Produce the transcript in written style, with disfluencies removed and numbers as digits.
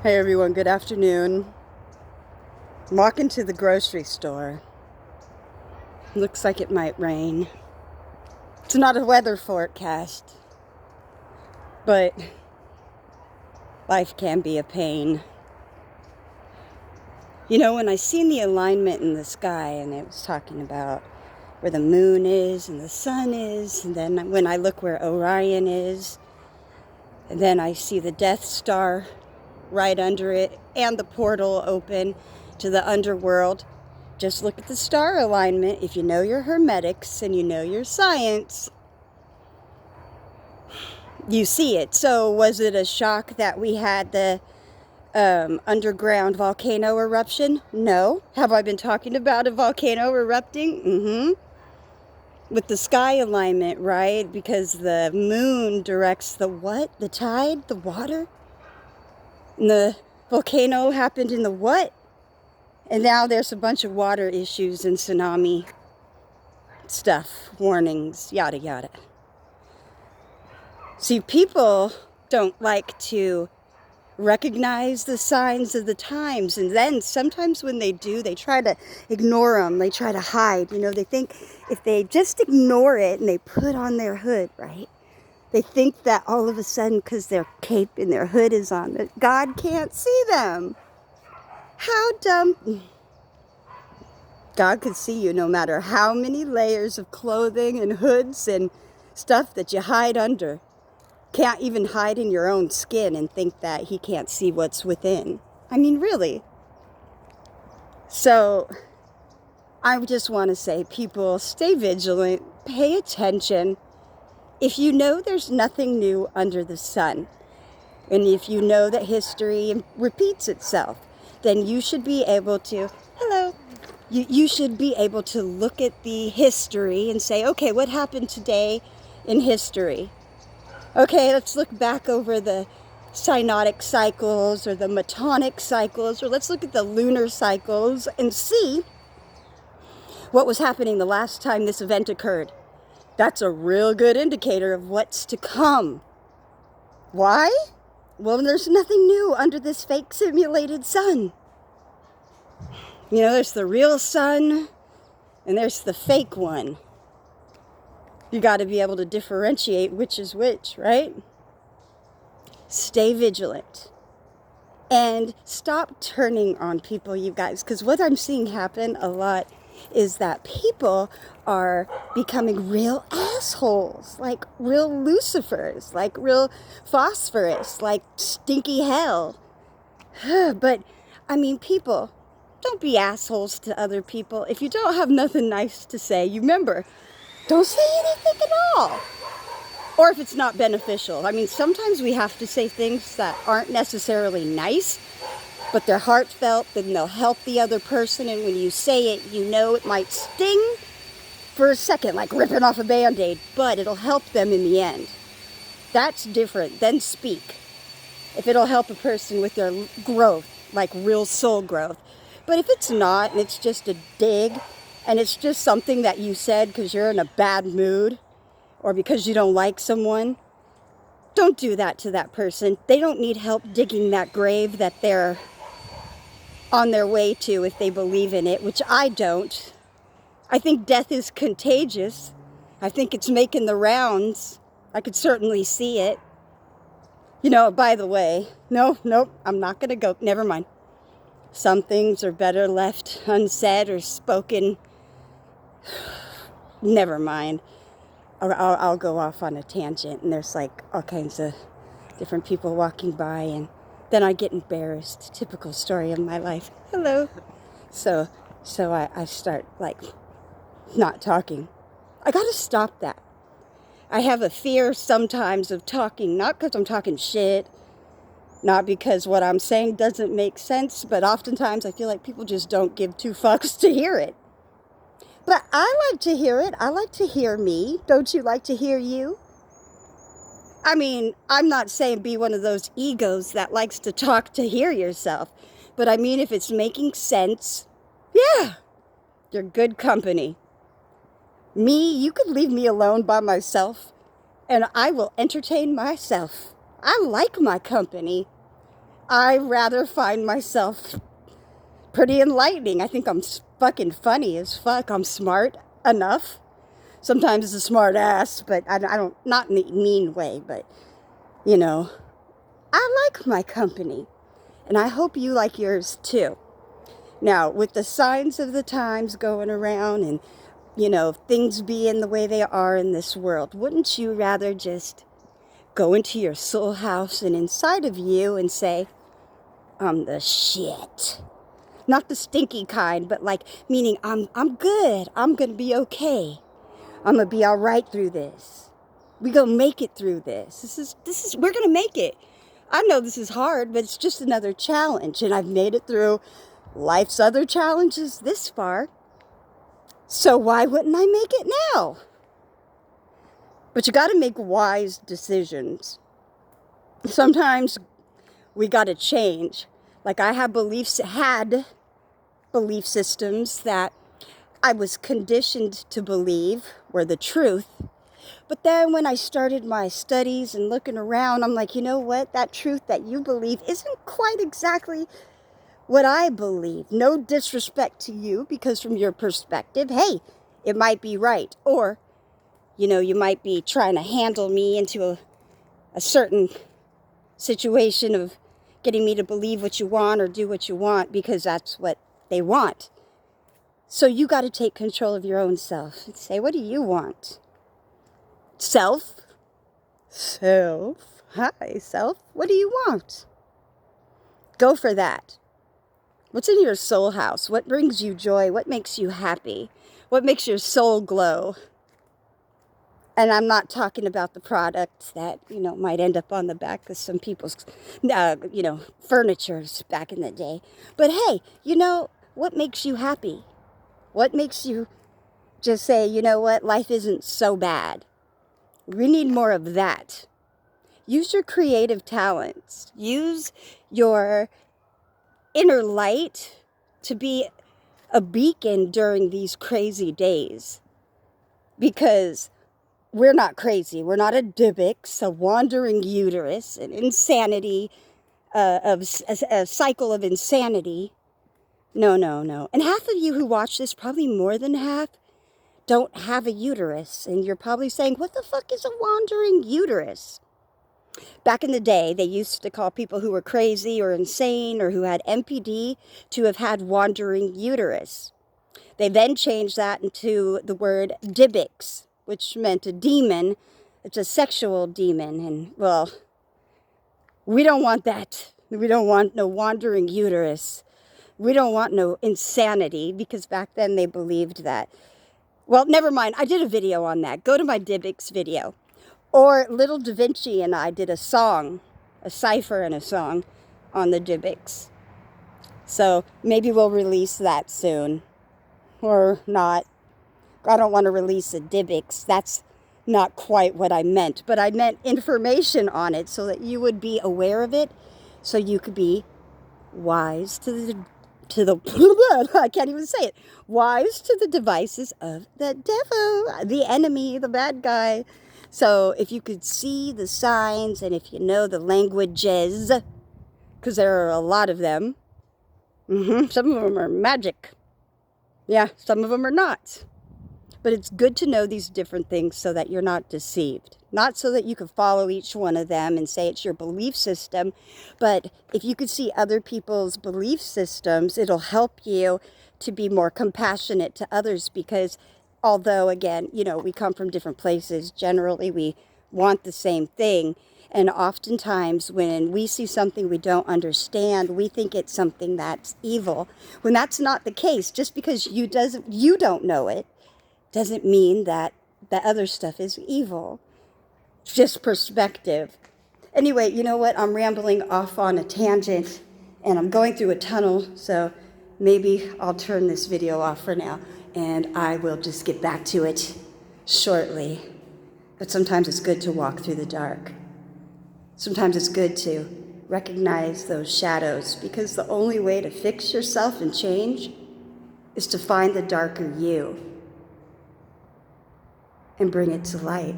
Hey everyone, good afternoon. I'm walking to the grocery store. Looks like it might rain. It's not a weather forecast, but life can be a pain. You know, when I seen the alignment in the sky and it was talking about where the moon is and the sun is, and then when I look where Orion is, and then I see the Death Star right under it and the portal open to the underworld. Just look at the star alignment. If you know your hermetics and you know your science, you see it. So was it a shock that we had the underground volcano eruption? No. Have I been talking about a volcano erupting? With the sky alignment, right? Because the moon directs the what? The tide? The water? And the volcano happened in the what? And now there's a bunch of water issues and tsunami stuff, warnings, yada yada. See, people don't like to recognize the signs of the times, and then sometimes when they do, they try to ignore them, they try to hide. You know, they think if they just ignore it and they put on their hood, right? They think that all of a sudden, because their cape and their hood is on, that God can't see them. How dumb. God could see you no matter how many layers of clothing and hoods and stuff that you hide under. Can't even hide in your own skin and think that he can't see what's within. I mean, really. So, I just want to say, people, stay vigilant, pay attention. If you know there's nothing new under the sun, and if you know that history repeats itself, then you should be able to, hello, you should be able to look at the history and say, okay, what happened today in history? Okay, let's look back over the synodic cycles or the metonic cycles, or let's look at the lunar cycles and see what was happening the last time this event occurred. That's a real good indicator of what's to come. Why? Well, there's nothing new under this fake simulated sun. You know, there's the real sun and there's the fake one. You got to be able to differentiate which is which, right? Stay vigilant. And stop turning on people, you guys, because what I'm seeing happen a lot is that people are becoming real assholes, like real Lucifers, like real phosphorus, like stinky hell. But, I mean, people, don't be assholes to other people. If you don't have nothing nice to say, you remember, don't say anything at all. Or if it's not beneficial. I mean, sometimes we have to say things that aren't necessarily nice, but they're heartfelt, then they'll help the other person. And when you say it, you know it might sting for a second, like ripping off a Band-Aid, but it'll help them in the end. That's different than speak. If it'll help a person with their growth, like real soul growth. But if it's not, and it's just a dig, and it's just something that you said because you're in a bad mood, or because you don't like someone, don't do that to that person. They don't need help digging that grave that they're on their way to if they believe in it, which I don't. I think death is contagious. I think it's making the rounds. I could certainly see it. You know, by the way, nope, I'm not going to go. Never mind. Some things are better left unsaid or spoken. Never mind. I'll go off on a tangent, and there's like all kinds of different people walking by, and then I get embarrassed. Typical story of my life. Hello. So I start like not talking. I gotta stop that. I have a fear sometimes of talking, not because I'm talking shit, not because what I'm saying doesn't make sense, but oftentimes I feel like people just don't give two fucks to hear it. But I like to hear it. I like to hear me. Don't you like to hear you? I mean, I'm not saying be one of those egos that likes to talk to hear yourself. But I mean, if it's making sense, yeah, you're good company. Me, you could leave me alone by myself, and I will entertain myself. I like my company. I rather find myself pretty enlightening. I think I'm fucking funny as fuck. I'm smart enough. Sometimes it's a smart ass, but I don't, not in a mean way, but, you know, I like my company. And I hope you like yours too. Now, with the signs of the times going around and, you know, things being the way they are in this world, wouldn't you rather just go into your soul house and inside of you and say, I'm the shit? Not the stinky kind, but like meaning I'm good. I'm gonna be okay. I'm gonna be all right through this. We gonna make it through this. This is we're gonna make it. I know this is hard, but it's just another challenge, and I've made it through life's other challenges this far. So why wouldn't I make it now? But you got to make wise decisions. Sometimes we got to change. Like I had belief systems that I was conditioned to believe were the truth. But then when I started my studies and looking around, I'm like, you know what? That truth that you believe isn't quite exactly what I believe. No disrespect to you, because from your perspective, hey, it might be right. Or, you know, you might be trying to handle me into a certain situation of getting me to believe what you want or do what you want because that's what they want. So you got to take control of your own self and say, what do you want? Self? Hi, self. What do you want? Go for that. What's in your soul house? What brings you joy? What makes you happy? What makes your soul glow? And I'm not talking about the products that, you know, might end up on the back of some people's, furnitures back in the day. But hey, you know, what makes you happy? What makes you just say, you know what, life isn't so bad? We need more of that. Use your creative talents. Use your inner light to be a beacon during these crazy days. Because we're not crazy. We're not a Dybbuk, a wandering uterus, an insanity, a cycle of insanity. No, no, no. And half of you who watch this, probably more than half, don't have a uterus. And you're probably saying, what the fuck is a wandering uterus? Back in the day, they used to call people who were crazy or insane or who had MPD to have had wandering uterus. They then changed that into the word Dybbuk, which meant a demon. It's a sexual demon. And, well, we don't want that. We don't want no wandering uterus. We don't want no insanity, because back then they believed that. Well, never mind. I did a video on that. Go to my Dybbuk video. Or Little Da Vinci and I did a song, a cipher and a song on the Dybbuk. So maybe we'll release that soon. Or not. I don't want to release a Dybbuk. That's not quite what I meant. But I meant information on it so that you would be aware of it. So you could be wise to the I can't even say it. Wise to the devices of the devil, the enemy, the bad guy. So if you could see the signs and if you know the languages, because there are a lot of them, some of them are magic. Yeah, some of them are not. But it's good to know these different things so that you're not deceived. Not so that you can follow each one of them and say it's your belief system, but if you could see other people's belief systems, it'll help you to be more compassionate to others, because although, again, you know, we come from different places, generally we want the same thing. And oftentimes when we see something we don't understand, we think it's something that's evil, when that's not the case. Just because you don't know it doesn't mean that the other stuff is evil. It's just perspective. Anyway, you know what? I'm rambling off on a tangent and I'm going through a tunnel, so maybe I'll turn this video off for now and I will just get back to it shortly. But sometimes it's good to walk through the dark. Sometimes it's good to recognize those shadows, because the only way to fix yourself and change is to find the darker you and bring it to light.